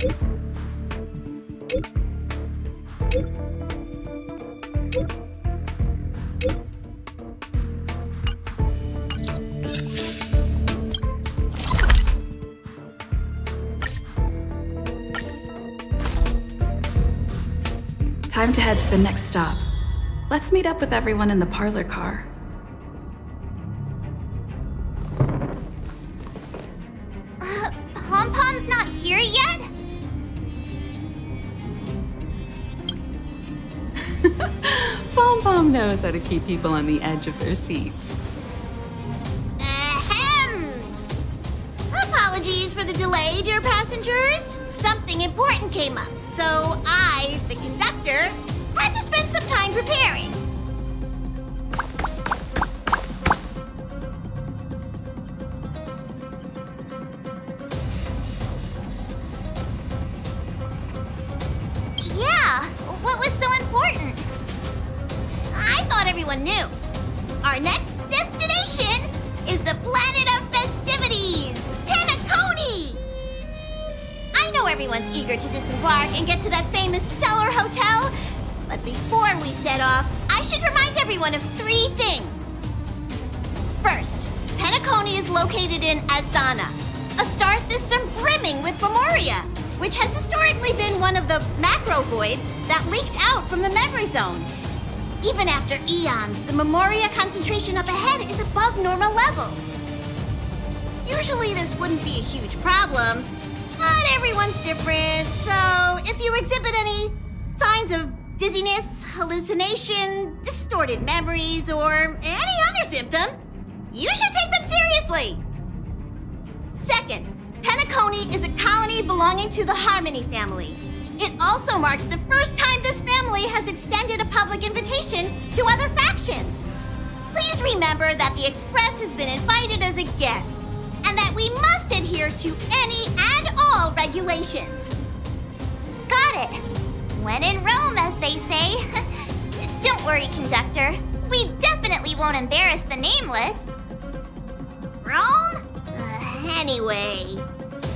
Time to head to the next stop. Let's meet up with everyone in the parlor car. Pom-Pom's not here yet? Pom-Pom knows how to keep people on the edge of their seats. Ahem! Apologies for the delay, dear passengers. Something important came up, so I, the conductor, had to spend some time preparing. Yeah, what was so important? I thought everyone knew. Our next destination is the planet of festivities, Penacony! I know everyone's eager to disembark and get to that famous Stellar Hotel, but before we set off, I should remind everyone of 3 things. First, Penacony is located in Azana, a star system brimming with Memoria, which has historically been one of the macro voids that leaked out from the memory zone. Even after eons, the Memoria concentration up ahead is above normal levels. Usually this wouldn't be a huge problem, but everyone's different, so if you exhibit any signs of dizziness, hallucination, distorted memories, or any other symptoms, you should take them seriously. Second, Penacony is a colony belonging to the Harmony family. It also marks the first time this family has extended a public invitation to other factions. Please remember that the Express has been invited as a guest, and that we must adhere to any and all regulations. Got it. When in Rome, as they say. Don't worry, conductor. We definitely won't embarrass the nameless. Rome? Anyway,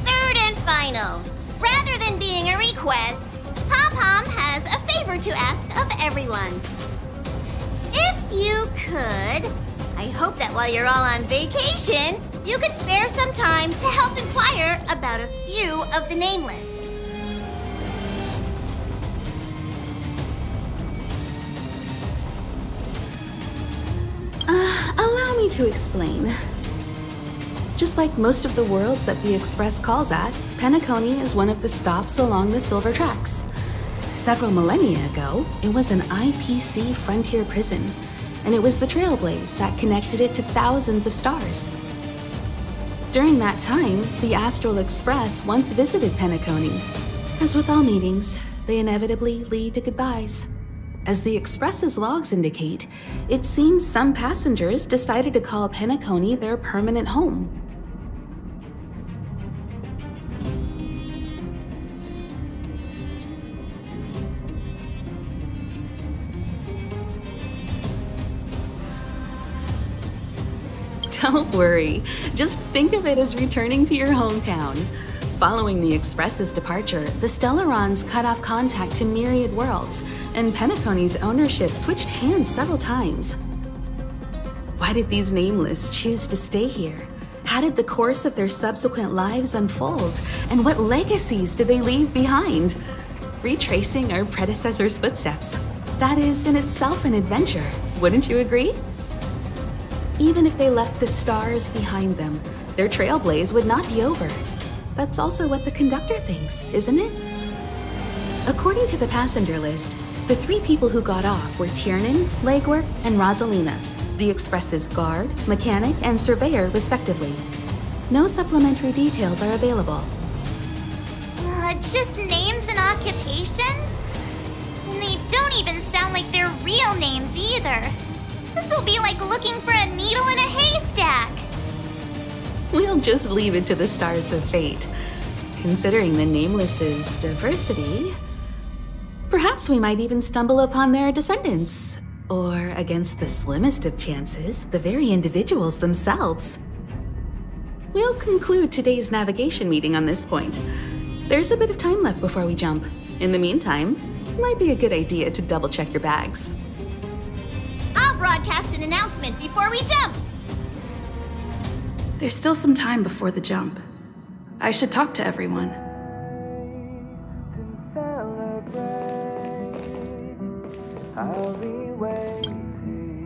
third and final. Rather than being a request, Pom-Pom has a favor to ask of everyone. If you could, I hope that while you're all on vacation, you could spare some time to help inquire about a few of the nameless. Allow me to explain. Just like most of the worlds that the Express calls at, Penacony is one of the stops along the Silver Tracks. Several millennia ago, it was an IPC frontier prison, and it was the trailblaze that connected it to thousands of stars. During that time, the Astral Express once visited Penacony. As with all meetings, they inevitably lead to goodbyes. As the Express's logs indicate, it seems some passengers decided to call Penacony their permanent home. Don't worry, just think of it as returning to your hometown. Following the Express's departure, the Stellarons cut off contact to myriad worlds, and Penacony's ownership switched hands several times. Why did these nameless choose to stay here? How did the course of their subsequent lives unfold? And what legacies did they leave behind? Retracing our predecessors' footsteps. That is in itself an adventure, wouldn't you agree? Even if they left the stars behind them, their trailblaze would not be over. That's also what the conductor thinks, isn't it? According to the passenger list, the 3 people who got off were Tiernan, Legwork, and Rosalina, the Express's guard, mechanic, and surveyor, respectively. No supplementary details are available. Just names and occupations? And they don't even sound like their real names either. This'll be like looking for a needle in a haystack. We'll just leave it to the stars of fate. Considering the Nameless's diversity, perhaps we might even stumble upon their descendants. Or, against the slimmest of chances, the very individuals themselves. We'll conclude today's navigation meeting on this point. There's a bit of time left before we jump. In the meantime, it might be a good idea to double-check your bags. I'll broadcast an announcement before we jump. There's still some time before the jump. I should talk to everyone.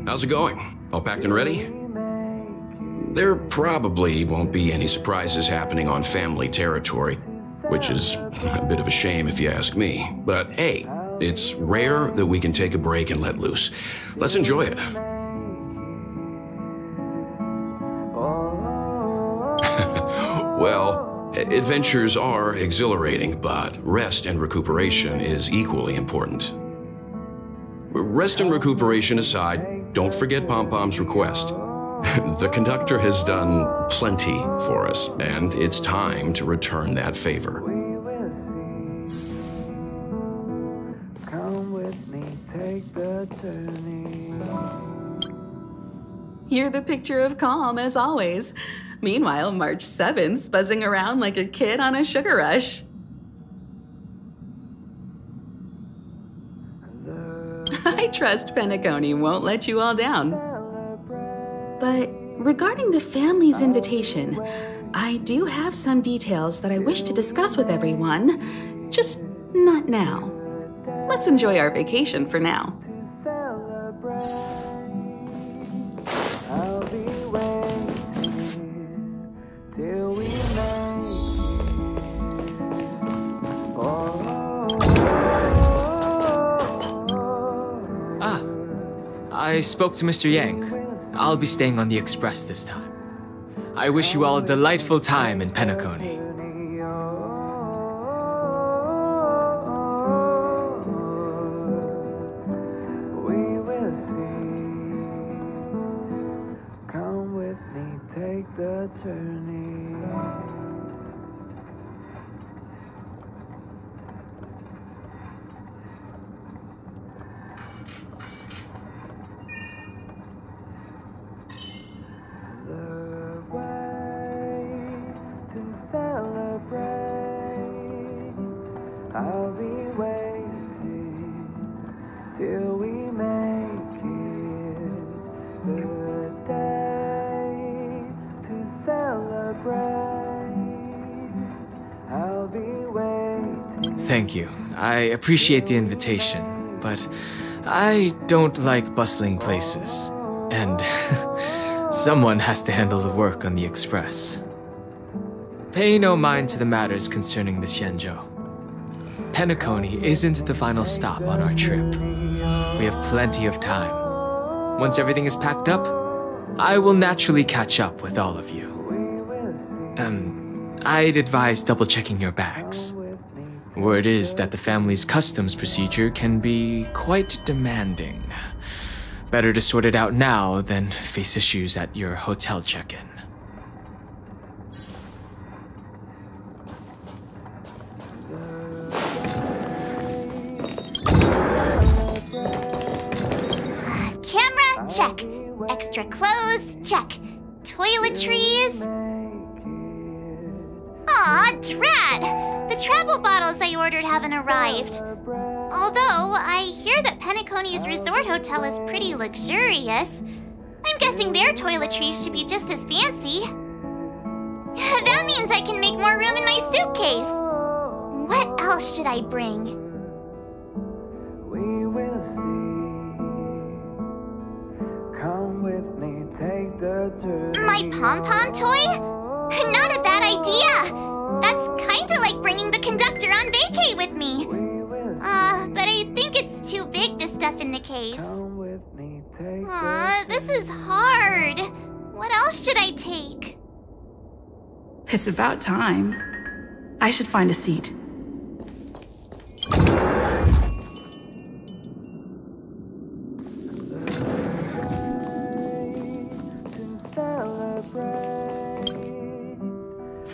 How's it going? All packed and ready? There probably won't be any surprises happening on family territory, which is a bit of a shame if you ask me. But hey, it's rare that we can take a break and let loose. Let's enjoy it. Well, adventures are exhilarating, but rest and recuperation is equally important. Rest and recuperation aside, don't forget Pom-Pom's request. The conductor has done plenty for us, and it's time to return that favor. Come with me, take the journey. You're the picture of calm, as always. Meanwhile, March 7th's buzzing around like a kid on a sugar rush. I trust Penacony won't let you all down. But regarding the family's invitation, I do have some details that I wish to discuss with everyone, just not now. Let's enjoy our vacation for now. I'll be waiting till we make I spoke to Mr. Yang. I'll be staying on the express this time. I wish you all a delightful time in Penacony. We will see. Come with me, take the journey. I'll be waiting till we make it the day to celebrate. I'll be waiting. Thank you. I appreciate the invitation, but I don't like bustling places. And someone has to handle the work on the express. Pay no mind to the matters concerning the Xianzhou. Penacony isn't the final stop on our trip. We have plenty of time. Once everything is packed up, I will naturally catch up with all of you. I'd advise double-checking your bags. Word is that the family's customs procedure can be quite demanding. Better to sort it out now than face issues at your hotel check-in. Camera, check. Extra clothes, check. Toiletries. Aw, drat! The travel bottles I ordered haven't arrived. Although, I hear that Penacony's resort hotel is pretty luxurious. I'm guessing their toiletries should be just as fancy. That means I can make more room in my suitcase. What else should I bring? We will see. Come with me, take the journey. My pom-pom toy? Not a bad idea! That's kinda like bringing the conductor on vacay with me. But I think it's too big to stuff in the case. Come with me, take Aw, this is hard. What else should I take? It's about time. I should find a seat.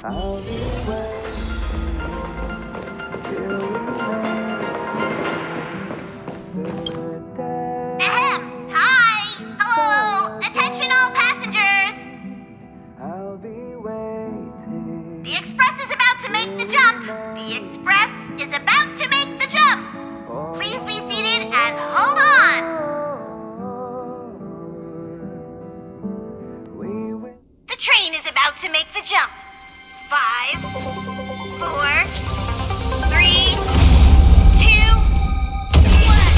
I'll be waiting till we make the day. Ahem! Hi! Hello! Attention all passengers! I'll be waiting. The express is about to make the jump. The The express is about to make the jump. Please be seated and hold on. The train is about to make the jump. 5, 4, 3, 2, 1.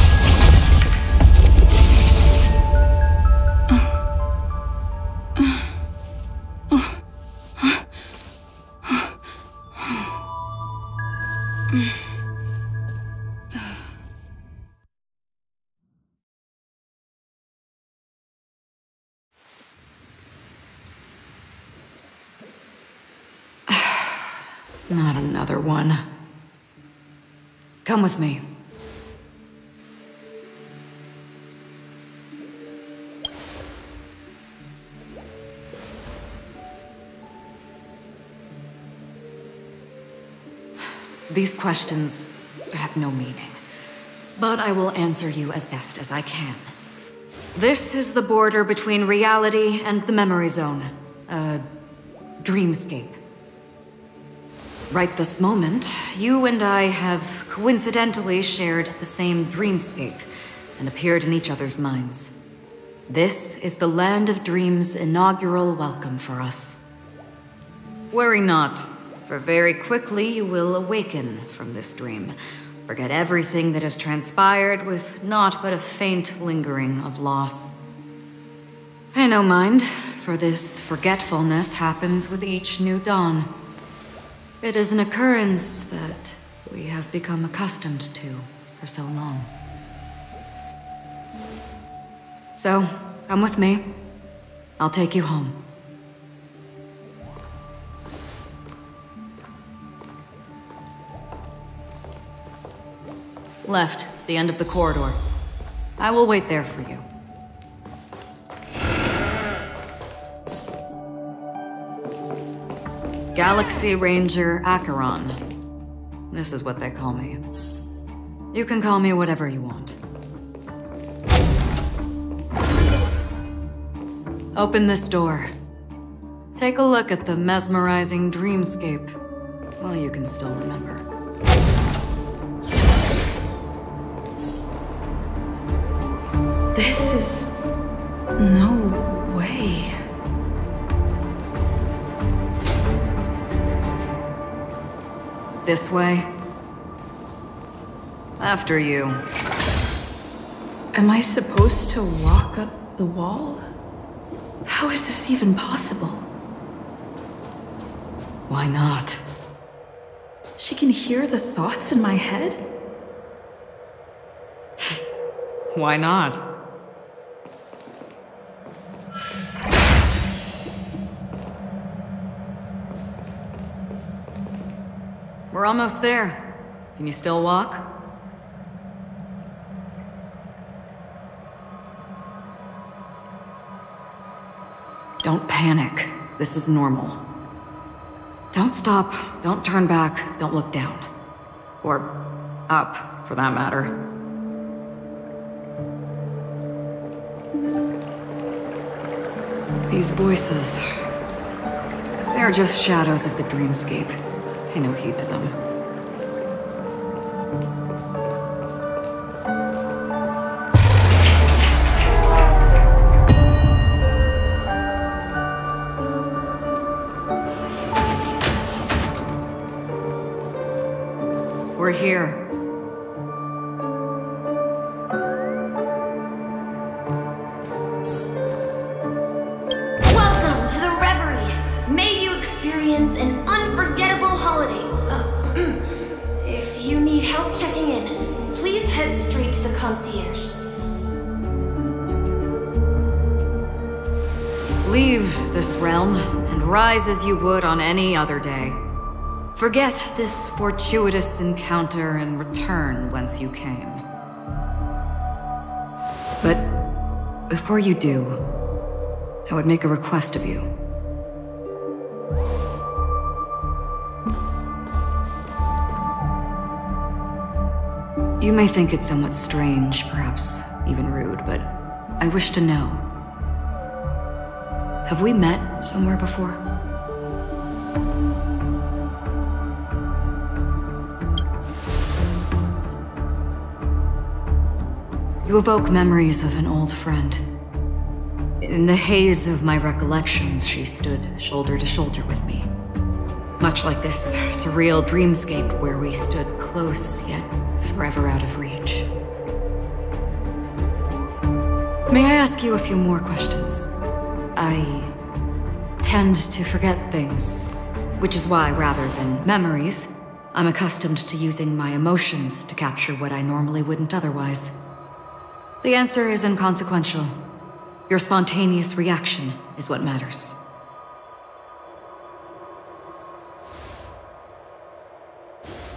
Not another one. Come with me. These questions have no meaning, but I will answer you as best as I can. This is the border between reality and the memory zone, a dreamscape. Right this moment, you and I have coincidentally shared the same dreamscape and appeared in each other's minds. This is the Land of Dreams' inaugural welcome for us. Worry not, for very quickly you will awaken from this dream. Forget everything that has transpired with naught but a faint lingering of loss. Pay no mind, for this forgetfulness happens with each new dawn. It is an occurrence that we have become accustomed to for so long. So, come with me. I'll take you home. Left, at the end of the corridor. I will wait there for you. Galaxy Ranger Acheron. This is what they call me. You can call me whatever you want. Open this door. Take a look at the mesmerizing dreamscape while you can still remember. This is... no way. This way. After you. Am I supposed to walk up the wall? How is this even possible? Why not? She can hear the thoughts in my head? Why not? We're almost there. Can you still walk? Don't panic. This is normal. Don't stop, don't turn back, don't look down. Or up, for that matter. These voices... they're just shadows of the dreamscape. Pay no heed to them. We're here. Welcome to the Reverie. May you experience an unforgettable holiday. If you need help checking in, please head straight to the concierge. Leave this realm and rise as you would on any other day. Forget this fortuitous encounter and return whence you came. But before you do, I would make a request of you. You may think it somewhat strange, perhaps even rude, but I wish to know. Have we met somewhere before? You evoke memories of an old friend. In the haze of my recollections, she stood shoulder to shoulder with me. Much like this surreal dreamscape where we stood close, yet forever out of reach. May I ask you a few more questions? I tend to forget things, which is why, rather than memories, I'm accustomed to using my emotions to capture what I normally wouldn't otherwise. The answer is inconsequential. Your spontaneous reaction is what matters.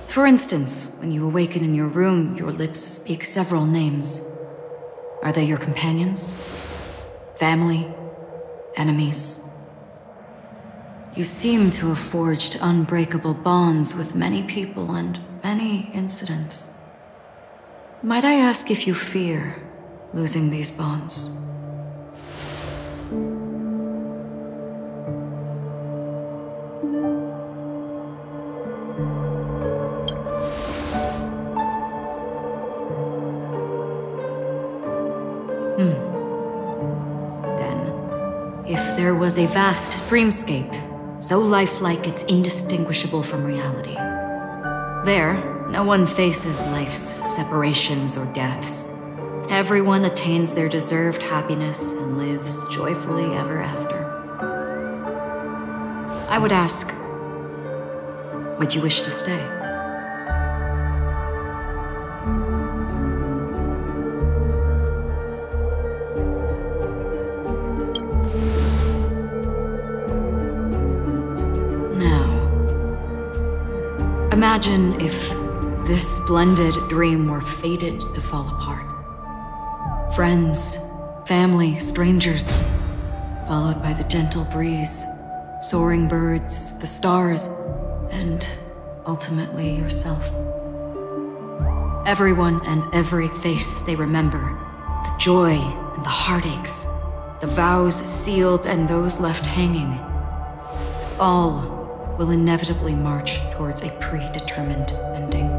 For instance, when you awaken in your room, your lips speak several names. Are they your companions? Family? Enemies? You seem to have forged unbreakable bonds with many people and many incidents. Might I ask if you fear losing these bonds? If there was a vast dreamscape, so lifelike it's indistinguishable from reality. There, no one faces life's separations or deaths. Everyone attains their deserved happiness and lives joyfully ever after. I would ask, would you wish to stay? Imagine if this splendid dream were fated to fall apart. Friends, family, strangers, followed by the gentle breeze, soaring birds, the stars, and ultimately yourself. Everyone and every face they remember, the joy and the heartaches, the vows sealed and those left hanging, all will inevitably march towards a predetermined ending.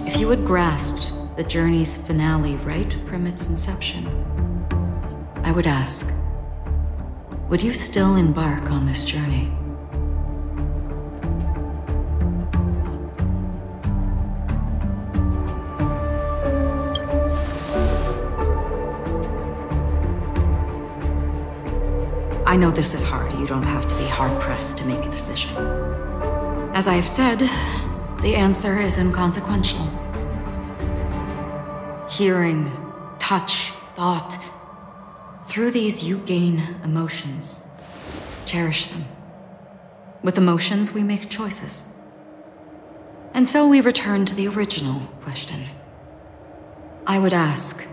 If you had grasped the journey's finale right from its inception, I would ask, would you still embark on this journey? I know this is hard. You don't have to be hard-pressed to make a decision. As I have said, the answer is inconsequential. Hearing, touch, thought. Through these you gain emotions. Cherish them. With emotions, we make choices. And so we return to the original question. I would ask,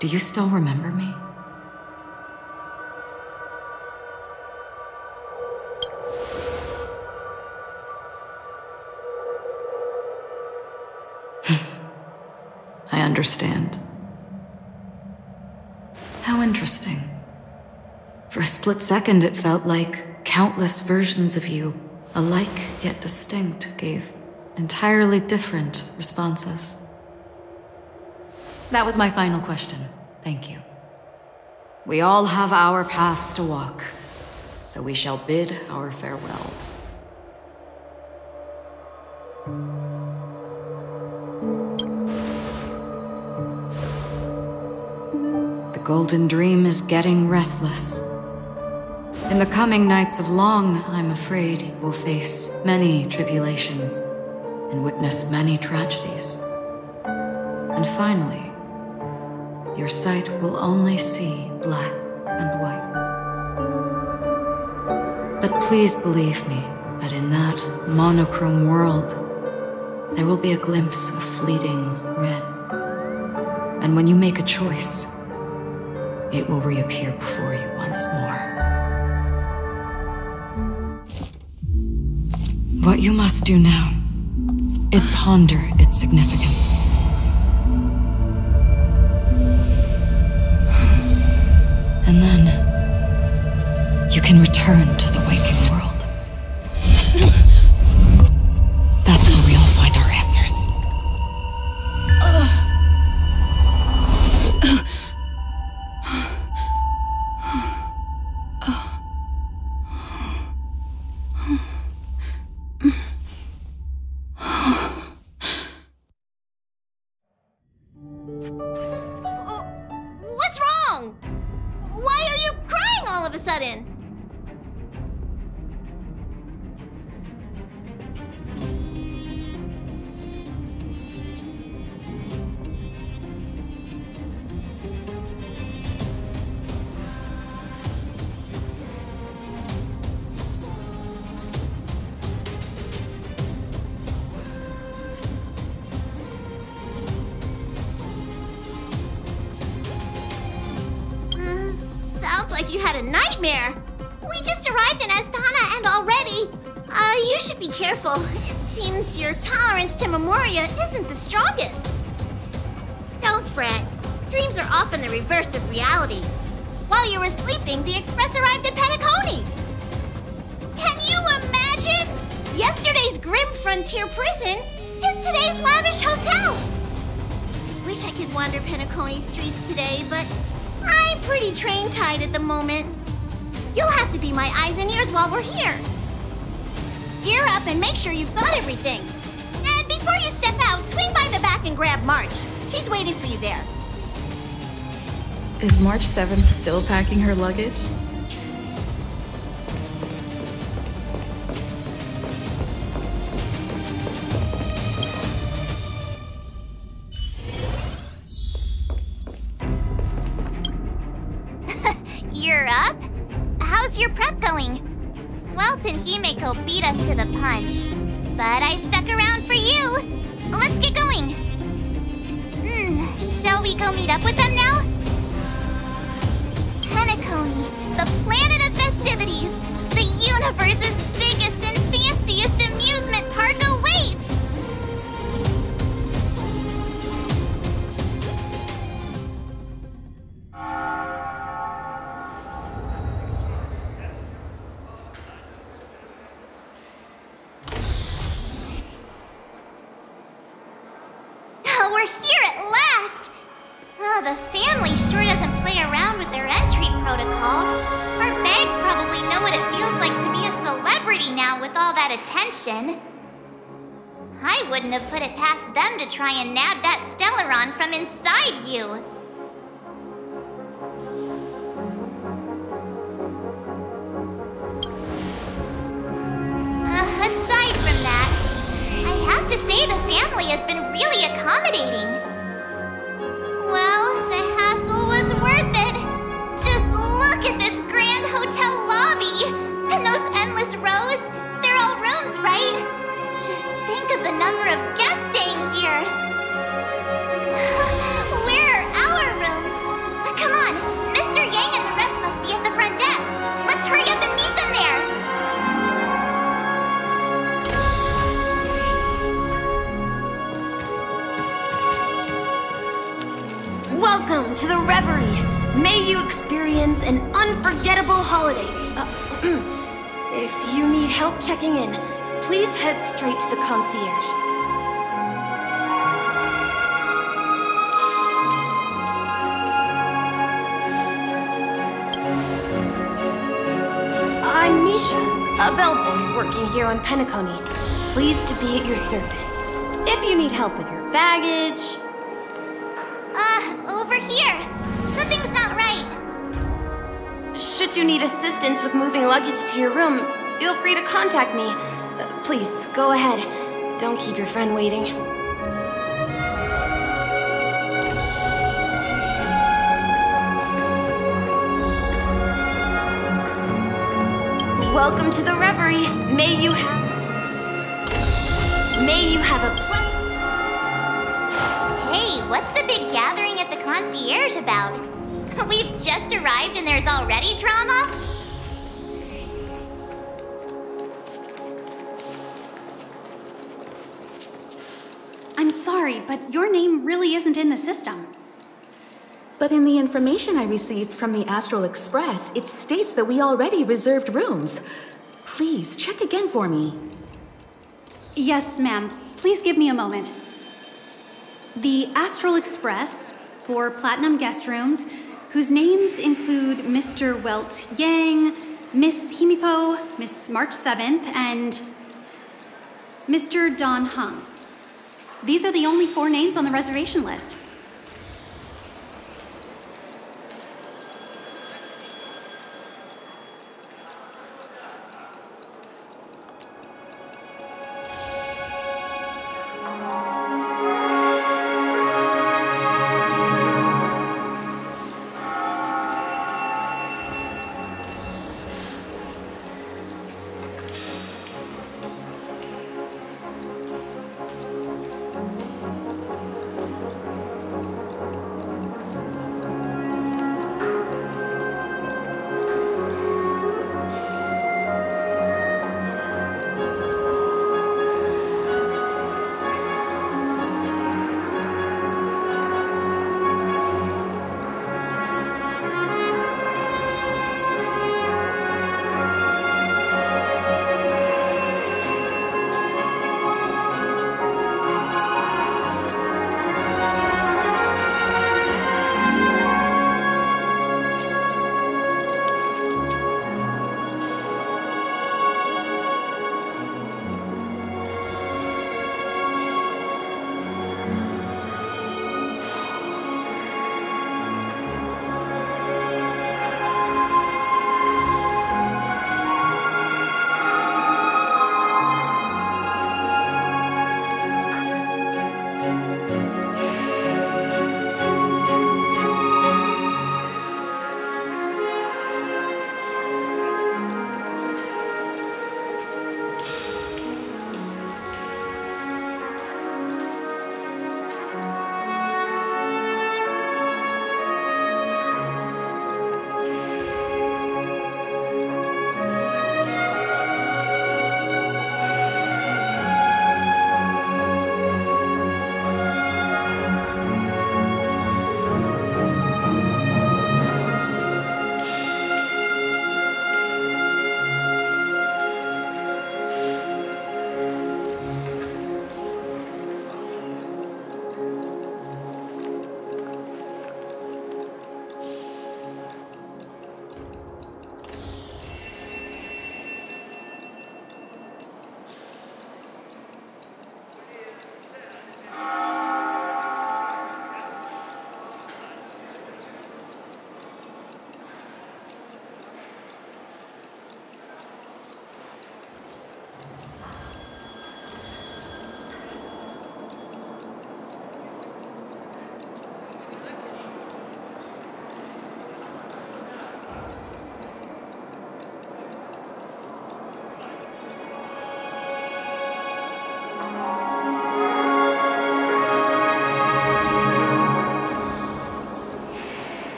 do you still remember me? I understand. How interesting. For a split second, it felt like countless versions of you, alike yet distinct, gave entirely different responses. That was my final question. Thank you. We all have our paths to walk, so we shall bid our farewells. The golden dream is getting restless. In the coming nights of Long, I'm afraid you will face many tribulations and witness many tragedies. And finally, your sight will only see black and white. But please believe me that in that monochrome world, there will be a glimpse of fleeting red. And when you make a choice, it will reappear before you once more. What you must do now is ponder its significance. And then you can return to the waking world. That's where we all find our answers. you had a nightmare. We just arrived in Astana and already... you should be careful. It seems your tolerance to Memoria isn't the strongest. Don't fret. Dreams are often the reverse of reality. While you were sleeping, the Express arrived at Penacony. Can you imagine? Yesterday's grim frontier prison is today's lavish hotel. Wish I could wander Penacony streets today, but I'm pretty train-tied at the moment. You'll have to be my eyes and ears while we're here. Gear up and make sure you've got everything. And before you step out, swing by the back and grab March. She's waiting for you there. Is March 7th still packing her luggage? You're up? How's your prep going? Welt and Himeko beat us to the punch, but I stuck around for you. Let's get going. Shall we go meet up with them now? Penacony, the planet of festivities, the universe's biggest and fanciest amusement park awaits! We're here at last! The family sure doesn't play around with their entry protocols. Our bags probably know what it feels like to be a celebrity now with all that attention. I wouldn't have put it past them to try and nab that Stellaron from inside you. Aside from that, I have to say the family has been really accommodating. Well, the hassle was worth it. Just look at this grand hotel lobby. And those endless rows. They're all rooms, right? Just think of the number of guests staying here. Where are our rooms? Come on, Mr. Yang and the rest must be at the front desk. Let's hurry up and meet them there. Welcome to the Reverie. May you experience an unforgettable holiday. If you need help checking in, please head straight to the concierge. I'm Misha, a bellboy working here on Penacony. Pleased to be at your service. If you need help with your baggage... Over here. Something's not right. Should you need assistance with moving luggage to your room, feel free to contact me. Please, go ahead. Don't keep your friend waiting. Welcome to the Reverie. May you have a... Hey, what's the big gathering at the concierge about? We've just arrived and there's already drama? I'm sorry, but your name really isn't in the system. But in the information I received from the Astral Express, it states that we already reserved rooms. Please, check again for me. Yes, ma'am. Please give me a moment. The Astral Express, for Platinum guest rooms, whose names include Mr. Welt Yang, Miss Himiko, Miss March 7th, and Mr. Don Hung. These are the only 4 names on the reservation list.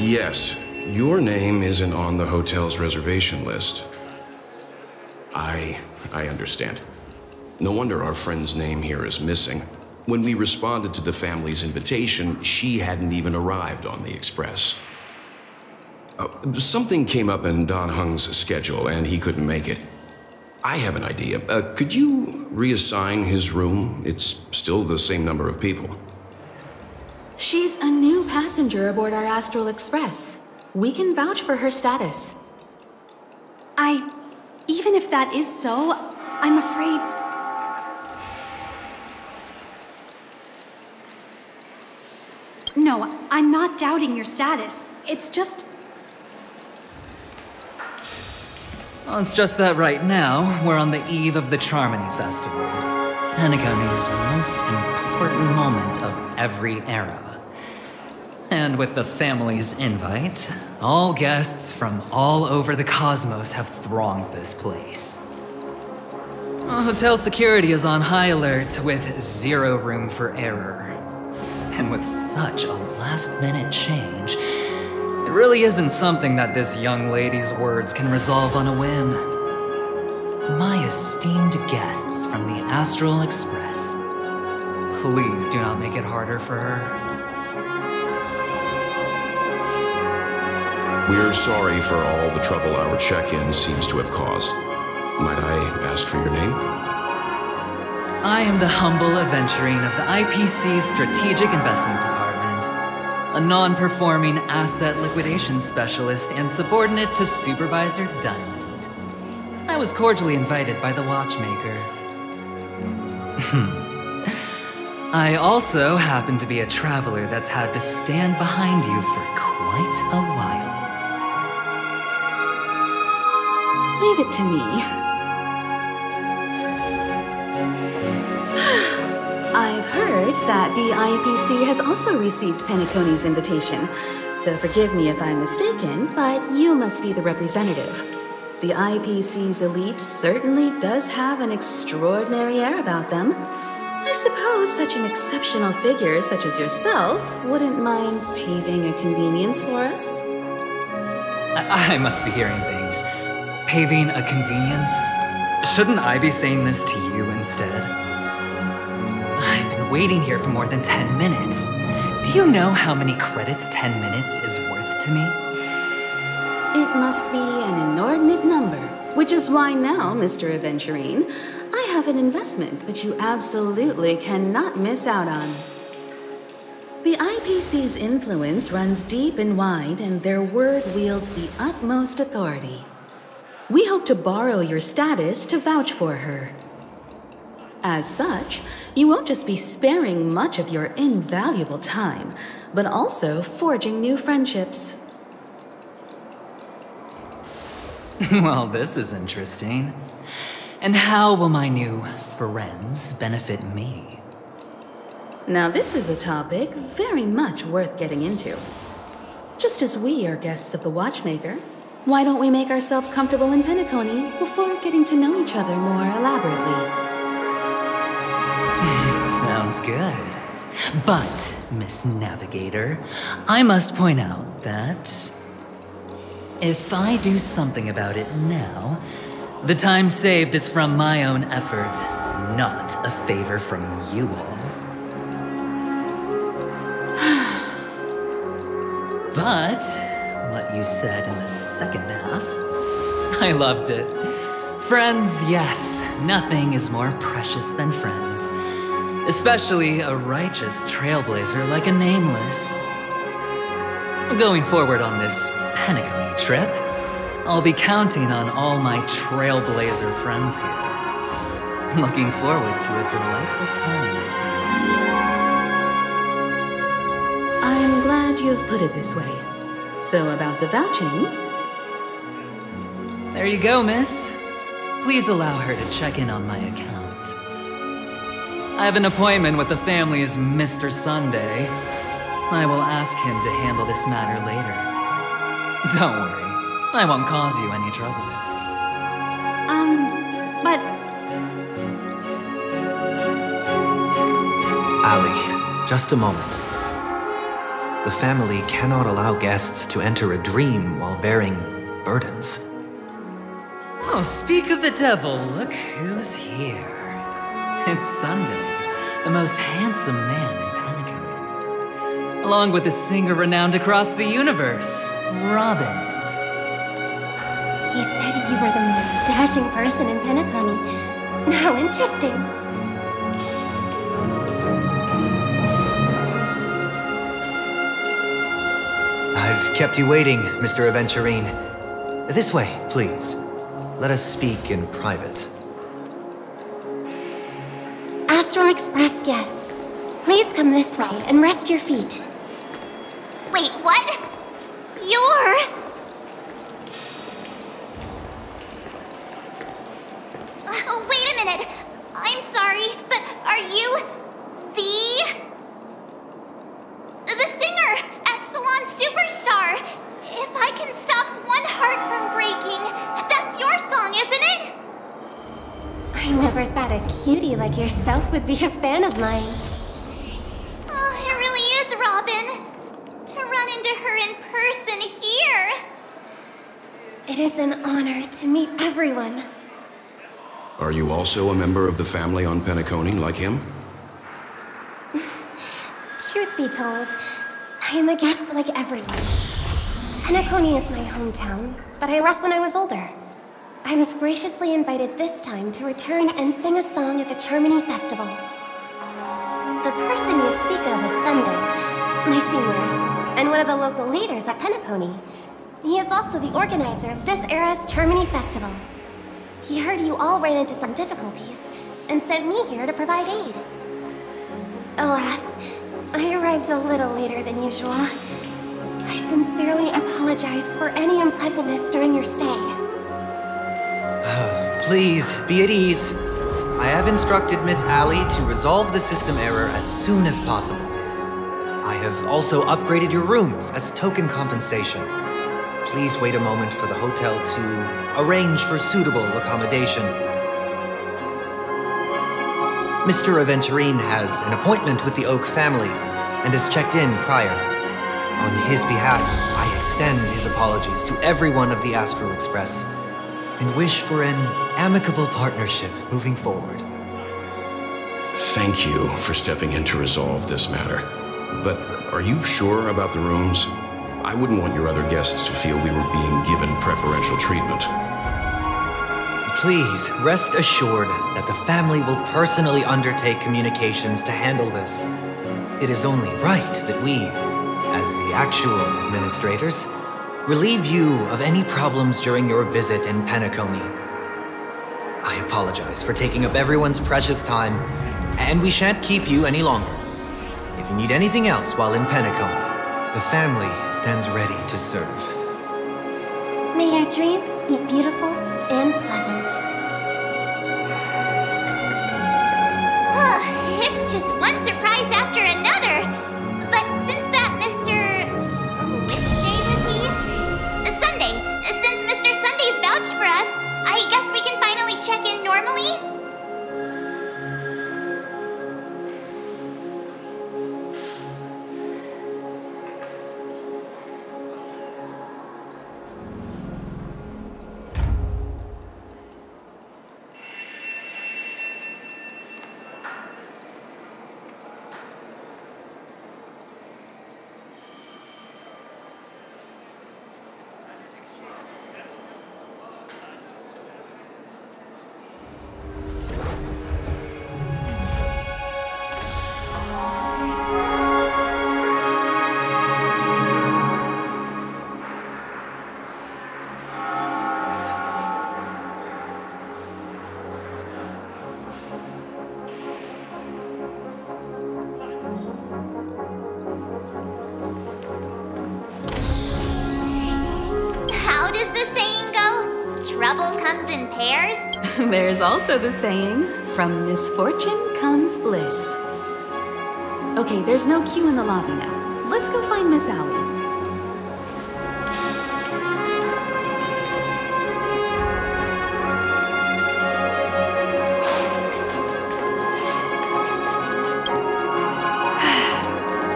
Yes, your name isn't on the hotel's reservation list. I understand. No wonder our friend's name here is missing. When we responded to the family's invitation, she hadn't even arrived on the express. Something came up in Don Hung's schedule, and he couldn't make it. I have an idea. Could you reassign his room? It's still the same number of people. She's a new passenger aboard our Astral Express. We can vouch for her status. Even if that is so, I'm afraid... No, I'm not doubting your status. It's just... Well, it's just that right now, we're on the eve of the Charmony Festival. Penacony's most important moment of every era. And with the family's invite, all guests from all over the cosmos have thronged this place. Hotel security is on high alert with zero room for error. And with such a last-minute change, it really isn't something that this young lady's words can resolve on a whim. My esteemed guests from the Astral Express, please do not make it harder for her. We're sorry for all the trouble our check-in seems to have caused. Might I ask for your name? I am the humble aventurine of the IPC's Strategic Investment Department, a non-performing asset liquidation specialist and subordinate to Supervisor Diamond. I was cordially invited by the watchmaker. I also happen to be a traveler that's had to stand behind you for quite a while. Leave it to me. I've heard that the IPC has also received Penacony's invitation, so forgive me if I'm mistaken, but you must be the representative. The IPC's elite certainly does have an extraordinary air about them. I suppose such an exceptional figure such as yourself wouldn't mind paving a convenience for us? I must be hearing things. Paving a convenience? Shouldn't I be saying this to you instead? I've been waiting here for more than 10 minutes. Do you know how many credits 10 minutes is worth to me? It must be an inordinate number, which is why now, Mr. Aventurine, I have an investment that you absolutely cannot miss out on. The IPC's influence runs deep and wide, and their word wields the utmost authority. We hope to borrow your status to vouch for her. As such, you won't just be sparing much of your invaluable time, but also forging new friendships. Well, this is interesting. And how will my new friends benefit me? Now this is a topic very much worth getting into. Just as we are guests of the Watchmaker, why don't we make ourselves comfortable in Penacony before getting to know each other more elaborately? Sounds good. But, Miss Navigator, I must point out that if I do something about it now, the time saved is from my own effort, not a favor from you all. But what you said in the second half, I loved it. Friends, yes, nothing is more precious than friends. Especially a righteous trailblazer like a Nameless. Going forward on this Penacony trip, I'll be counting on all my trailblazer friends here. Looking forward to a delightful time. I'm glad you've put it this way. So about the vouching... There you go, miss. Please allow her to check in on my account. I have an appointment with the family's Mr. Sunday. I will ask him to handle this matter later. Don't worry, I won't cause you any trouble. But... Ali, just a moment. The family cannot allow guests to enter a dream while bearing burdens. Oh, speak of the devil, look who's here. It's Sunday, the most handsome man in Penacony. Along with a singer renowned across the universe, Robin. He said you were the most dashing person in Penacony. How interesting. I've kept you waiting, Mr. Aventurine. This way, please. Let us speak in private. Astral Express guests, please come this way and rest your feet. Wait, what? You're... Oh, wait a minute. I'm sorry, but are you... The singer! Epsilon Superstar! If I can stop one heart from breaking, that's your song, isn't it? I never thought a cutie like yourself would be a fan of mine. Oh, it really is, Robin. To run into her in person here. It is an honor to meet everyone. Are you also a member of the family on Penacony like him? Truth be told, I am a guest like everyone. Penacony is my hometown, but I left when I was older. I was graciously invited this time to return and sing a song at the Charmony Festival. The person you speak of is Sunday, my senior, and one of the local leaders at Penacony. He is also the organizer of this era's Charmony Festival. He heard you all ran into some difficulties, and sent me here to provide aid. Alas, I arrived a little later than usual. I sincerely apologize for any unpleasantness during your stay. Please, be at ease. I have instructed Miss Allie to resolve the system error as soon as possible. I have also upgraded your rooms as token compensation. Please wait a moment for the hotel to arrange for suitable accommodation. Mr. Aventurine has an appointment with the Oak family and has checked in prior. On his behalf, I extend his apologies to everyone of the Astral Express and wish for an amicable partnership moving forward. Thank you for stepping in to resolve this matter. But are you sure about the rooms? I wouldn't want your other guests to feel we were being given preferential treatment. Please, rest assured that the family will personally undertake communications to handle this. It is only right that we, as the actual administrators, relieve you of any problems during your visit in Penacony. I apologize for taking up everyone's precious time, and we shan't keep you any longer. If you need anything else while in Penacony, the family stands ready to serve. May your dreams be beautiful and pleasant. It's just one surprise after another. But since that Mr... which day was he? Sunday. Since Mr. Sunday's vouched for us, I guess we can finally check in normally? Trouble comes in pairs? There's also the saying, from misfortune comes bliss. Okay, there's no queue in the lobby now. Let's go find Miss Allie.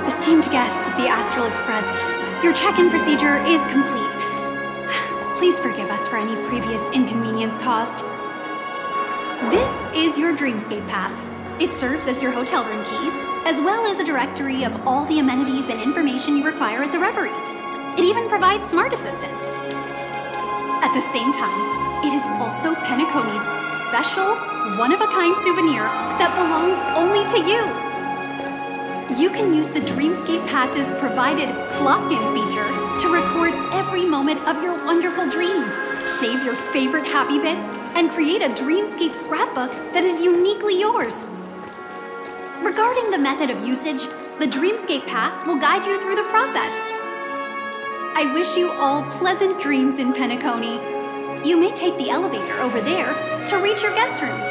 This esteemed guests of the Astral Express, your check-in procedure is complete. Please forgive us for any previous inconvenience caused. This is your Dreamscape Pass. It serves as your hotel room key, as well as a directory of all the amenities and information you require at the Reverie. It even provides smart assistants. At the same time, it is also Penacony's special, one-of-a-kind souvenir that belongs only to you. You can use the Dreamscape Pass's provided clock-in feature to record every moment of your wonderful dream, save your favorite happy bits, and create a Dreamscape scrapbook that is uniquely yours. Regarding the method of usage, the Dreamscape Pass will guide you through the process. I wish you all pleasant dreams in Penacony. You may take the elevator over there to reach your guest rooms.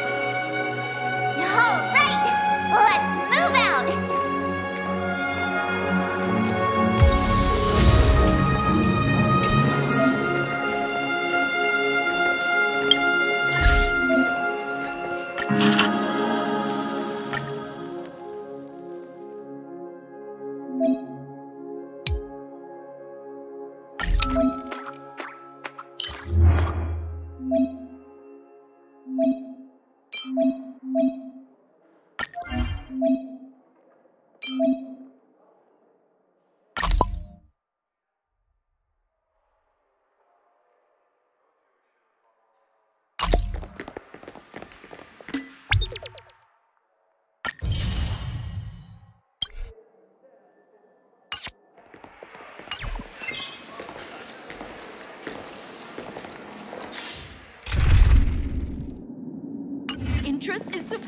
All right, let's move out!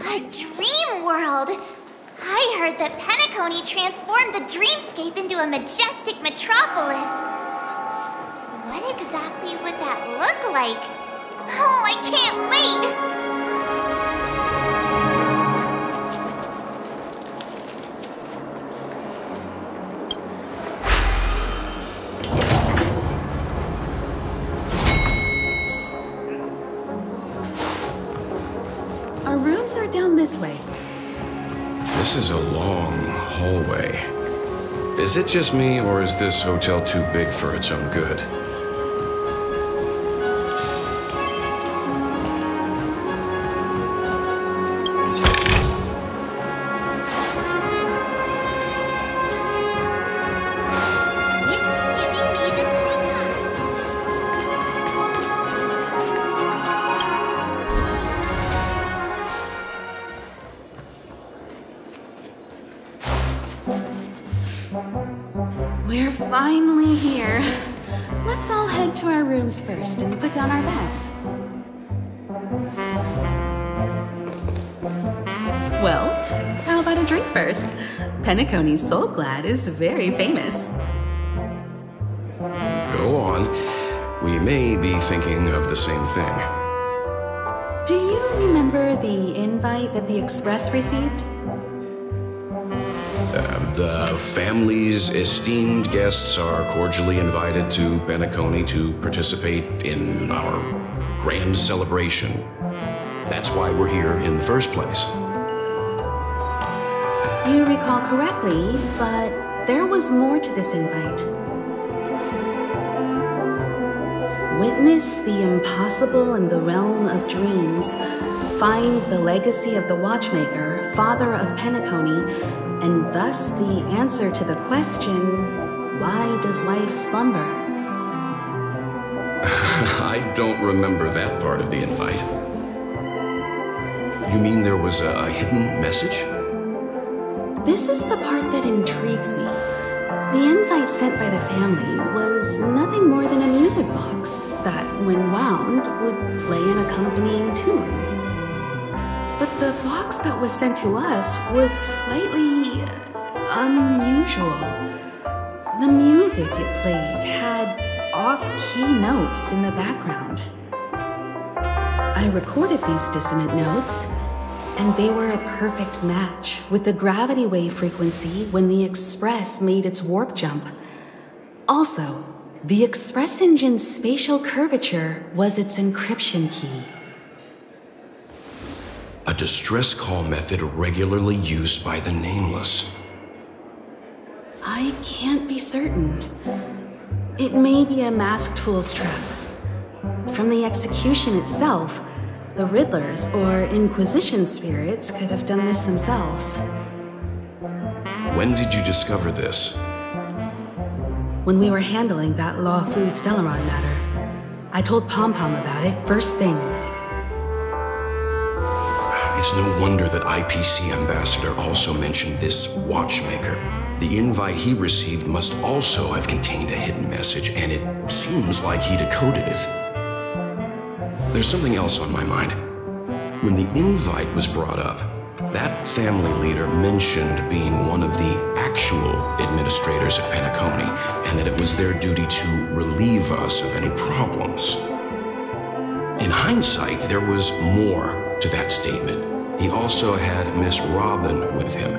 A dream world! I heard that Penacony transformed the dreamscape into a majestic metropolis. What exactly would that look like? Oh, I can't wait! Down this way. This is a long hallway. Is it just me, or is this hotel too big for its own good? We're finally here. Let's all head to our rooms first and put down our bags. Well, how about a drink first? Penacony's Soul Glad is very famous. Go on. We may be thinking of the same thing. Do you remember the invite that the Express received? The family's esteemed guests are cordially invited to Penacony to participate in our grand celebration. That's why we're here in the first place. You recall correctly, but there was more to this invite. Witness the impossible in the realm of dreams. Find the legacy of the Watchmaker, father of Penacony, and thus the answer to the question, why does life slumber? I don't remember that part of the invite. You mean there was a hidden message? This is the part that intrigues me. The invite sent by the family was nothing more than a music box that, when wound, would play an accompanying tune. But the box that was sent to us was slightly unusual. The music it played had off-key notes in the background. I recorded these dissonant notes, and they were a perfect match with the gravity wave frequency when the Express made its warp jump. Also, the Express engine's spatial curvature was its encryption key. A distress call method regularly used by the Nameless. I can't be certain. It may be a masked fool's trap. From the execution itself, the Riddlers or Inquisition spirits could have done this themselves. When did you discover this? When we were handling that Law Fu Stellaron matter, I told Pom Pom about it first thing. It's no wonder that IPC Ambassador also mentioned this watchmaker. The invite he received must also have contained a hidden message, and it seems like he decoded it. There's something else on my mind. When the invite was brought up, that family leader mentioned being one of the actual administrators at Penacony, and that it was their duty to relieve us of any problems. In hindsight, there was more to that statement. He also had Miss Robin with him.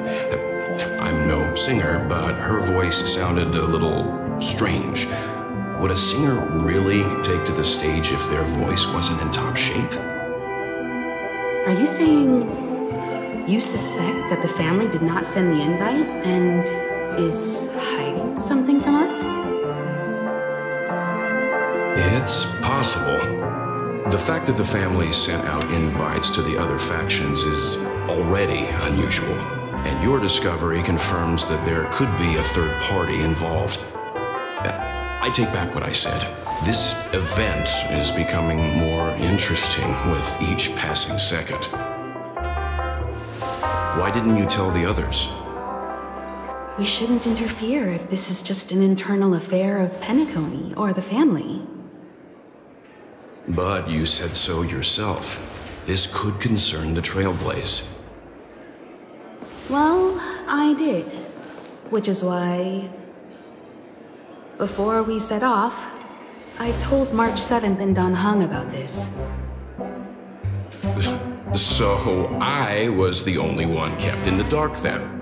I'm no singer, but her voice sounded a little strange. Would a singer really take to the stage if their voice wasn't in top shape? Are you saying you suspect that the family did not send the invite and is hiding something from us? It's possible. The fact that the family sent out invites to the other factions is already unusual, and your discovery confirms that there could be a third party involved. I take back what I said. This event is becoming more interesting with each passing second. Why didn't you tell the others? We shouldn't interfere if this is just an internal affair of Penacony or the family. But you said so yourself. This could concern the Trailblaze. Well, I did. Which is why, before we set off, I told March 7th and Don Hung about this. So I was the only one kept in the dark then.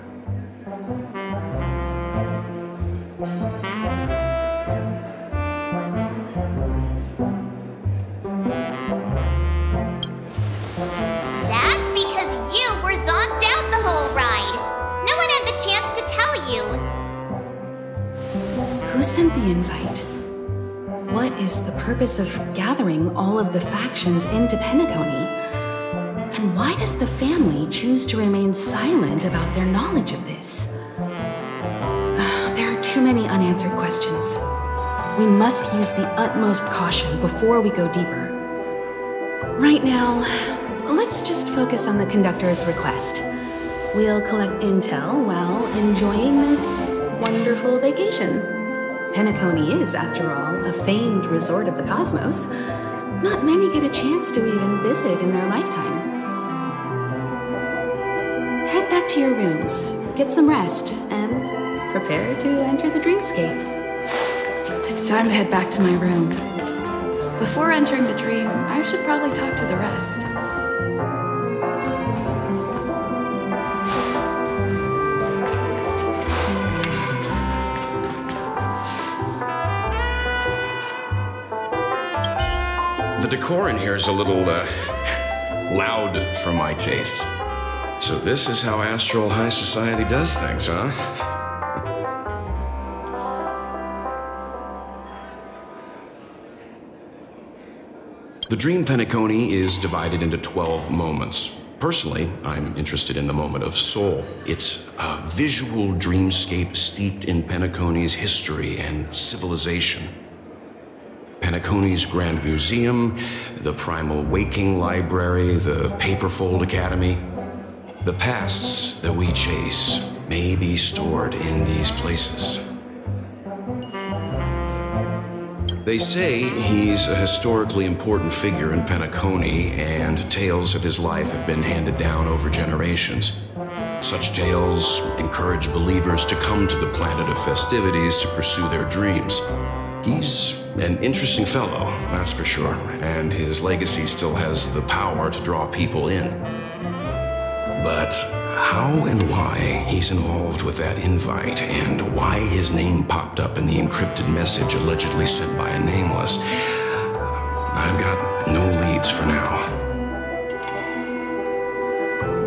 That's because you were zonked out the whole ride. No one had the chance to tell you. Who sent the invite? What is the purpose of gathering all of the factions into Penacony? And why does the family choose to remain silent about their knowledge of this? There are too many unanswered questions. We must use the utmost caution before we go deeper. Right now, let's just focus on the conductor's request. We'll collect intel while enjoying this wonderful vacation. Penacony is, after all, a famed resort of the cosmos. Not many get a chance to even visit in their lifetime. Head back to your rooms, get some rest, and prepare to enter the dreamscape. It's time to head back to my room. Before entering the dream, I should probably talk to the rest. The decor in here is a little, loud for my tastes. So this is how Astral High Society does things, huh? The Dream Penacony is divided into 12 moments. Personally, I'm interested in the moment of Soul. It's a visual dreamscape steeped in Penacony's history and civilization. Penacony's Grand Museum, the Primal Waking Library, the Paperfold Academy. The pasts that we chase may be stored in these places. They say he's a historically important figure in Penacony, and tales of his life have been handed down over generations. Such tales encourage believers to come to the planet of festivities to pursue their dreams. He's an interesting fellow, that's for sure, and his legacy still has the power to draw people in. But how and why he's involved with that invite, and why his name popped up in the encrypted message allegedly sent by a nameless, I've got no leads for now.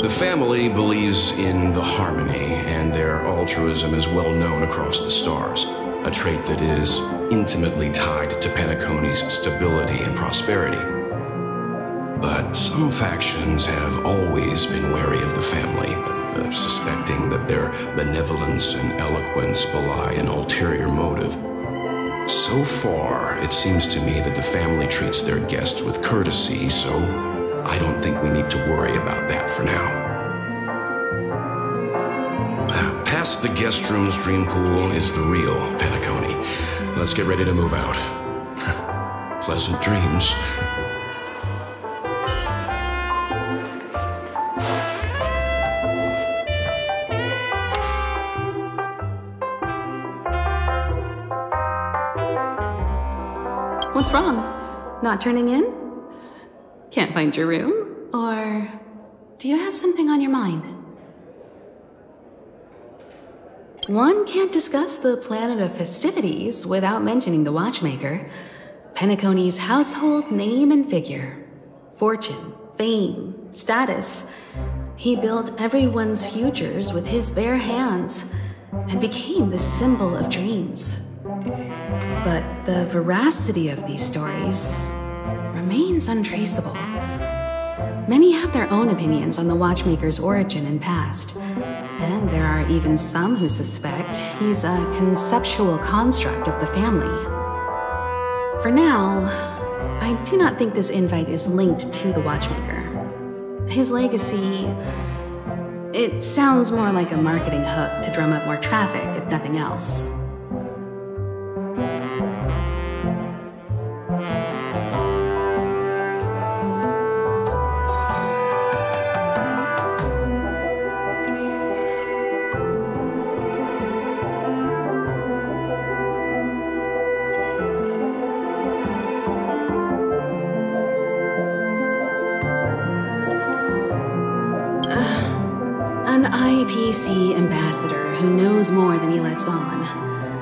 The family believes in the harmony, and their altruism is well known across the stars, a trait that is intimately tied to Penacony's stability and prosperity. But some factions have always been wary of the family, suspecting that their benevolence and eloquence belie an ulterior motive. So far, it seems to me that the family treats their guests with courtesy, so I don't think we need to worry about that for now. Past the guest room's dream pool is the real Penacony. Let's get ready to move out. Pleasant dreams. What's wrong? Not turning in? Can't find your room? Or do you have something on your mind? One can't discuss the planet of festivities without mentioning the watchmaker, Penacony's household name and figure. Fortune, fame, status. He built everyone's futures with his bare hands and became the symbol of dreams. But the veracity of these stories remains untraceable. Many have their own opinions on the watchmaker's origin and past, and there are even some who suspect he's a conceptual construct of the family. For now, I do not think this invite is linked to the watchmaker. His legacy, it sounds more like a marketing hook to drum up more traffic, if nothing else. An IPC ambassador who knows more than he lets on.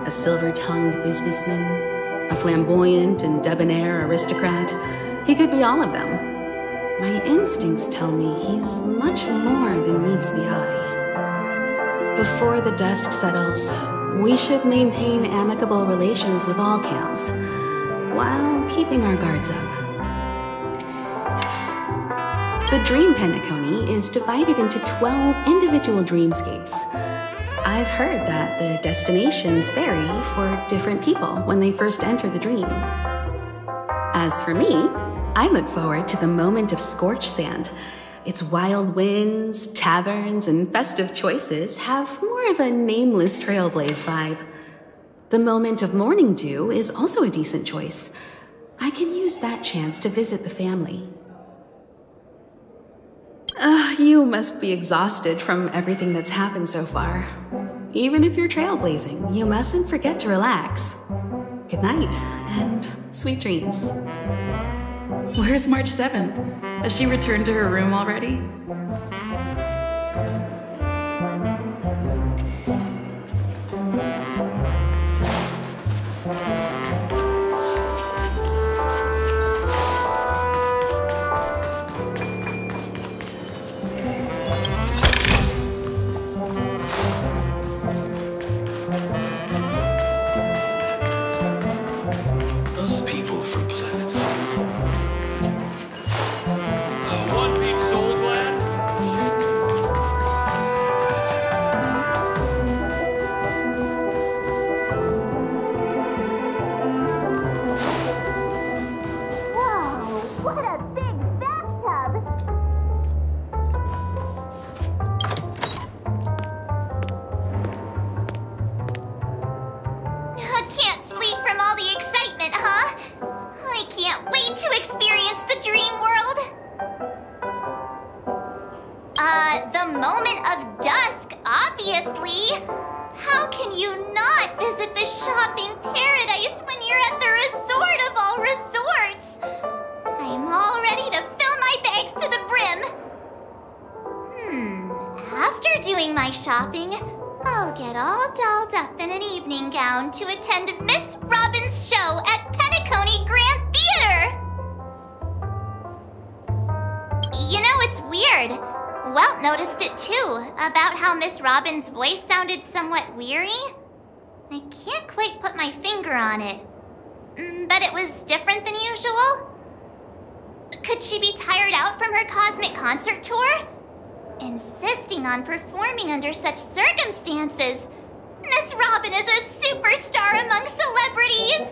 A silver-tongued businessman. A flamboyant and debonair aristocrat. He could be all of them. My instincts tell me he's much more than meets the eye. Before the dust settles, we should maintain amicable relations with all camps, while keeping our guards up. The Dream Penacony is divided into 12 individual dreamscapes. I've heard that the destinations vary for different people when they first enter the dream. As for me, I look forward to the moment of scorched sand. Its wild winds, taverns, and festive choices have more of a nameless trailblaze vibe. The moment of morning dew is also a decent choice. I can use that chance to visit the family. You must be exhausted from everything that's happened so far. Even if you're trailblazing, you mustn't forget to relax. Good night, and sweet dreams. Where's March 7th? Has she returned to her room already? The moment of dusk, obviously. How can you not visit the shopping paradise when you're at the resort of all resorts? I'm all ready to fill my bags to the brim. After doing my shopping, I'll get all dolled up in an evening gown to attend Miss Robin's show at Penacony Grand Theater. You know, it's weird. Welt noticed it too, about how Miss Robin's voice sounded somewhat weary. I can't quite put my finger on it, but it was different than usual. Could she be tired out from her cosmic concert tour? Insisting on performing under such circumstances. Miss Robin is a superstar among celebrities!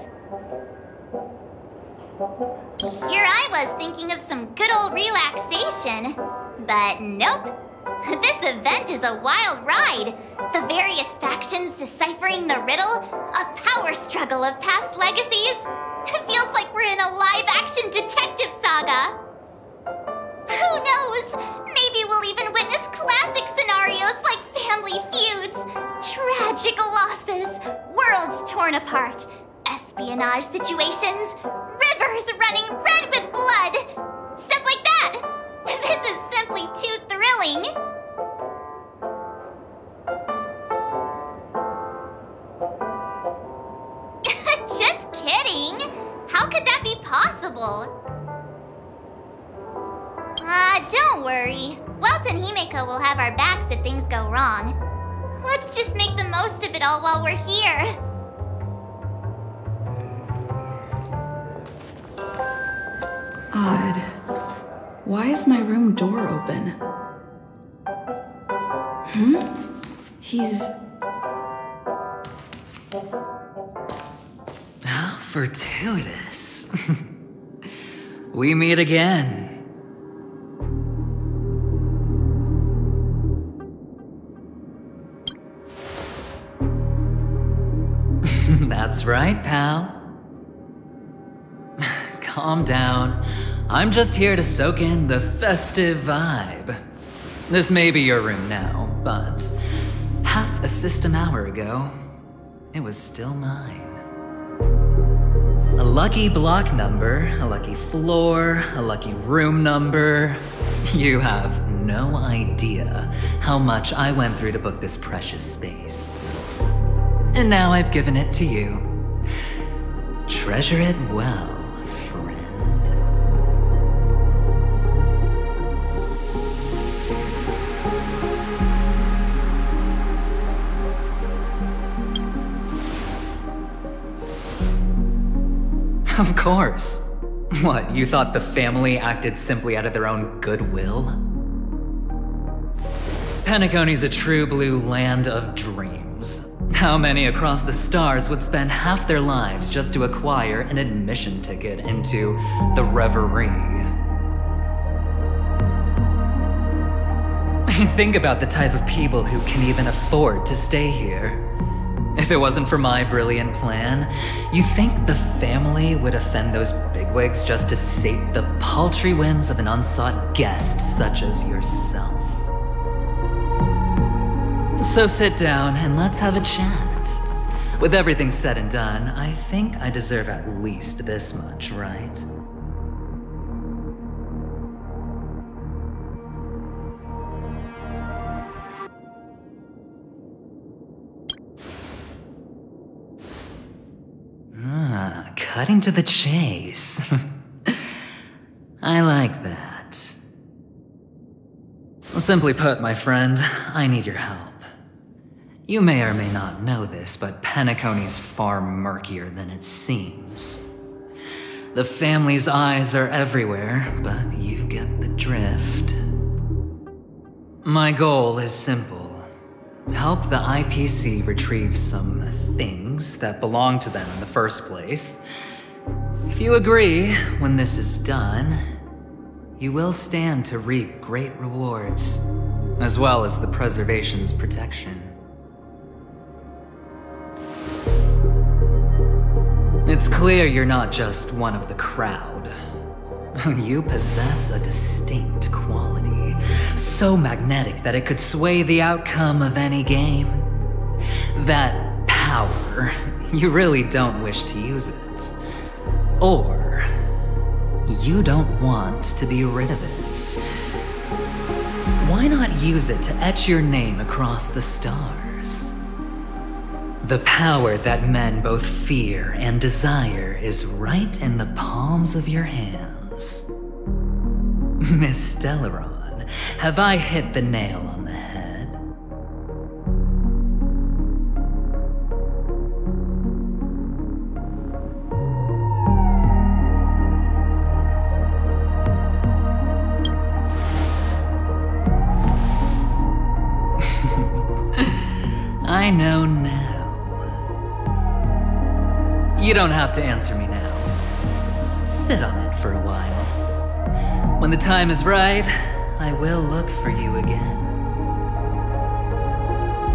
Here I was thinking of some good old relaxation, but nope. This event is a wild ride. The various factions deciphering the riddle, a power struggle of past legacies. It feels like we're in a live-action detective saga. Who knows? Maybe we'll even witness classic scenarios like family feuds, tragic losses, worlds torn apart, espionage situations, rivers running red with blood. Stuff like that. This is simply too thrilling. Just kidding. How could that be possible? Don't worry. Welt and Himeko will have our backs if things go wrong. Let's just make the most of it all while we're here. Odd. Why is my room door open? He's... How fortuitous. We meet again. That's right, pal. Calm down. I'm just here to soak in the festive vibe. This may be your room now, but half a system hour ago, it was still mine. A lucky block number, a lucky floor, a lucky room number. You have no idea how much I went through to book this precious space. And now I've given it to you. Treasure it well, friend. Of course. What, you thought the family acted simply out of their own goodwill? Penacony's a true blue land of dreams. How many across the stars would spend half their lives just to acquire an admission ticket into the Reverie? Think about the type of people who can even afford to stay here. If it wasn't for my brilliant plan, you think the family would offend those bigwigs just to sate the paltry whims of an unsought guest such as yourself? So sit down and let's have a chat. With everything said and done, I think I deserve at least this much, right? Cutting to the chase. I like that. Simply put, my friend, I need your help. You may or may not know this, but Penacony's far murkier than it seems. The family's eyes are everywhere, but you get the drift. My goal is simple. Help the IPC retrieve some things that belong to them in the first place. If you agree, when this is done, you will stand to reap great rewards, as well as the preservation's protection. It's clear you're not just one of the crowd. You possess a distinct quality, so magnetic that it could sway the outcome of any game. That power, you really don't wish to use it. Or, you don't want to be rid of it. Why not use it to etch your name across the stars? The power that men both fear and desire is right in the palms of your hands. Miss Stellaron, have I hit the nail on the head? I know now. You don't have to answer me now. Sit on it for a while. When the time is right, I will look for you again.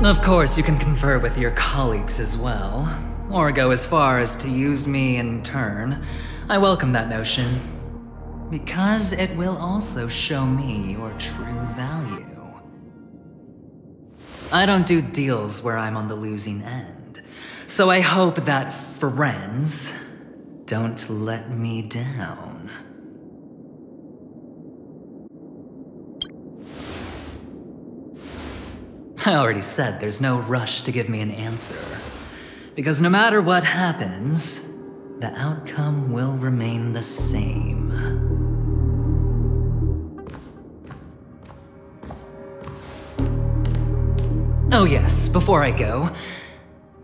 Of course, you can confer with your colleagues as well, or go as far as to use me in turn. I welcome that notion, because it will also show me your true value. I don't do deals where I'm on the losing end, so I hope that friends don't let me down. I already said there's no rush to give me an answer, because no matter what happens, the outcome will remain the same. Oh yes, before I go,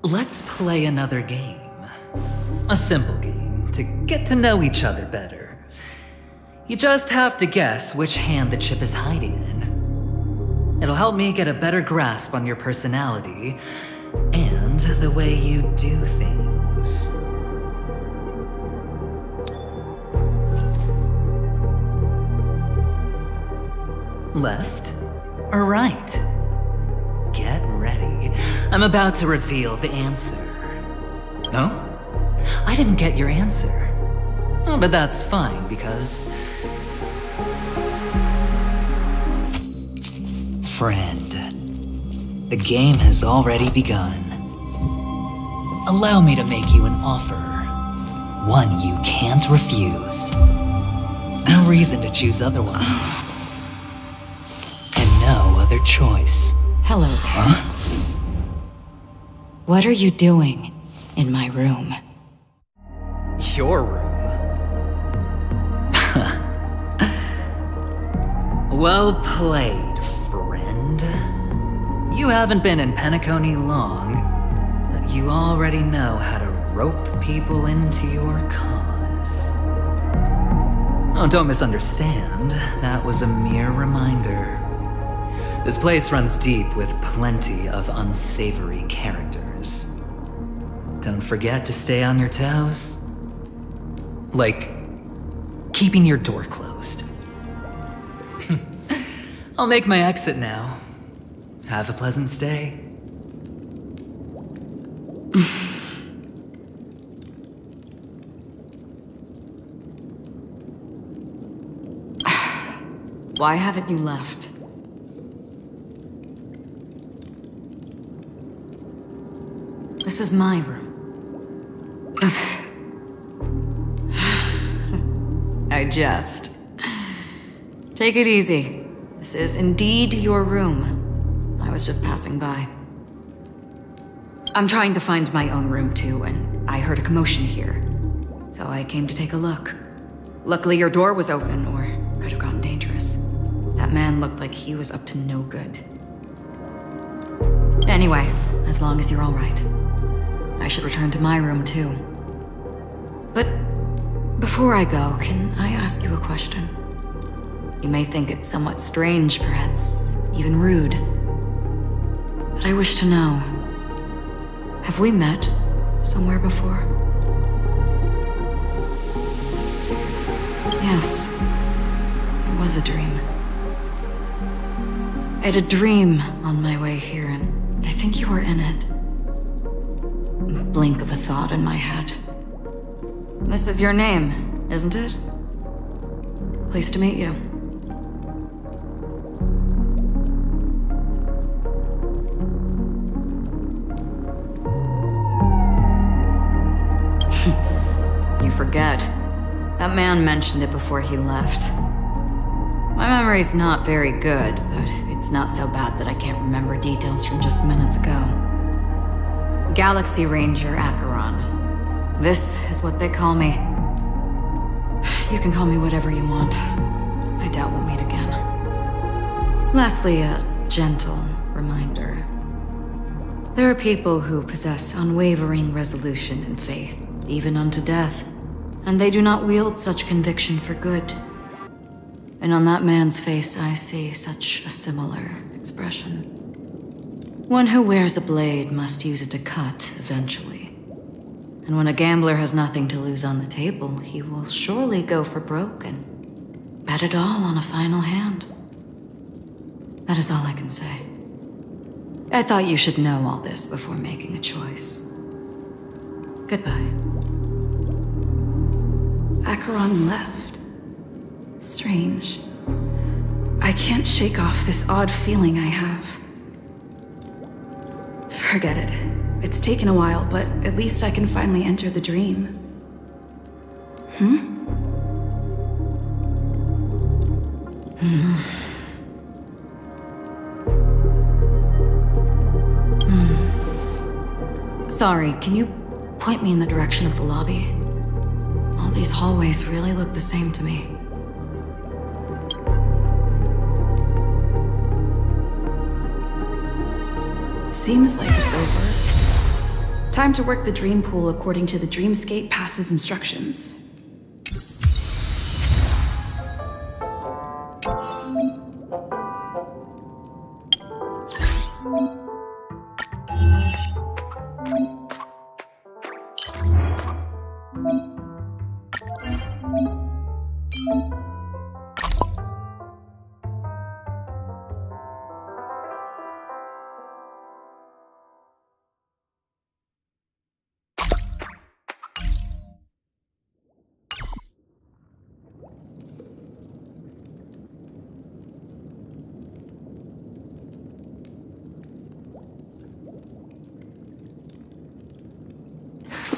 let's play another game. A simple game to get to know each other better. You just have to guess which hand the chip is hiding in. It'll help me get a better grasp on your personality and the way you do things. Left or right? Get ready. I'm about to reveal the answer. No? I didn't get your answer. Oh, but that's fine, because... Friend, the game has already begun. Allow me to make you an offer. One you can't refuse. No reason to choose otherwise. And no other choice. Hello there. Huh? What are you doing in my room? Your room? Well played, friend. You haven't been in Penacony long, but you already know how to rope people into your cause. Oh, don't misunderstand. That was a mere reminder. This place runs deep with plenty of unsavory characters. Don't forget to stay on your toes. Like, keeping your door closed. I'll make my exit now. Have a pleasant stay. Why haven't you left? This is my room. I jest. Take it easy. This is indeed your room. I was just passing by. I'm trying to find my own room too, and I heard a commotion here. So I came to take a look. Luckily your door was open, or could have gotten dangerous. That man looked like he was up to no good. Anyway, as long as you're all right. I should return to my room too. But before I go, can I ask you a question? You may think it's somewhat strange, perhaps even rude. But I wish to know, have we met somewhere before? Yes, it was a dream. I had a dream on my way here, and I think you were in it. A blink of a thought in my head. This is your name, isn't it? Pleased to meet you. You forget. That man mentioned it before he left. My memory's not very good, but it's not so bad that I can't remember details from just minutes ago. Galaxy Ranger Acheron. This is what they call me. You can call me whatever you want. I doubt we'll meet again. Lastly, a gentle reminder. There are people who possess unwavering resolution and faith, even unto death, and they do not wield such conviction for good. And on that man's face, I see such a similar expression. One who wears a blade must use it to cut eventually. And when a gambler has nothing to lose on the table, he will surely go for broke and bet it all on a final hand. That is all I can say. I thought you should know all this before making a choice. Goodbye. Acheron left. Strange. I can't shake off this odd feeling I have. Forget it. It's taken a while, but at least I can finally enter the dream. Sorry, can you point me in the direction of the lobby? All these hallways really look the same to me. Seems like it's over. Time to work the dream pool according to the Dreamscape Pass's instructions.